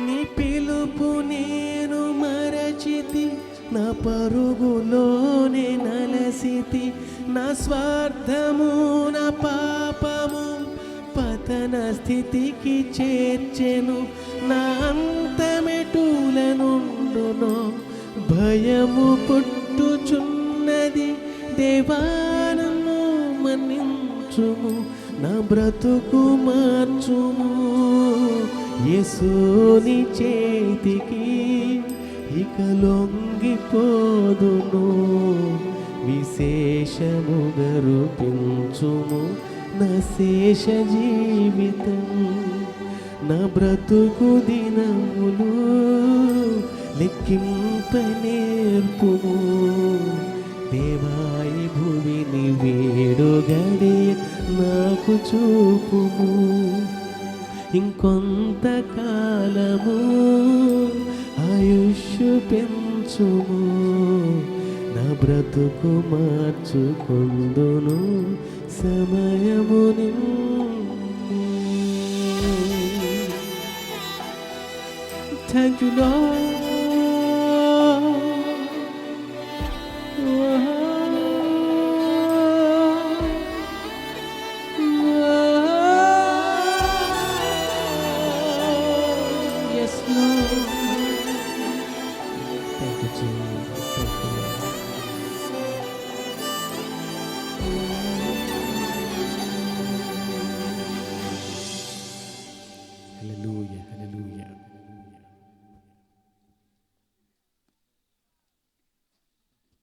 నీ పిలుపు నేను మరచితి, నా పరుగులోనే నలసితి, నా స్వార్థము నా పాపము పతన స్థితికి చేర్చెను. నా అంతమెటుల నుండునో భయము పుట్టుచున్నది. దేవా నన్ను మన్నించుము, నా బ్రతుకు మార్చుము. యేసుని చేతికి ఇక లొంగిపోదును. విశేషముగా రూపించుము నా శేష జీవితం. నా బ్రతుకు దినములు లెక్కింప నేర్పుము. దేవాయి భూమిని వేడుగడే నాకు చూపుము. ఇంకొంతకాలము ఆయుష్ పెంచుము. నా బ్రతుకు మార్చుకొందును సమయముని. Thank you, Lord.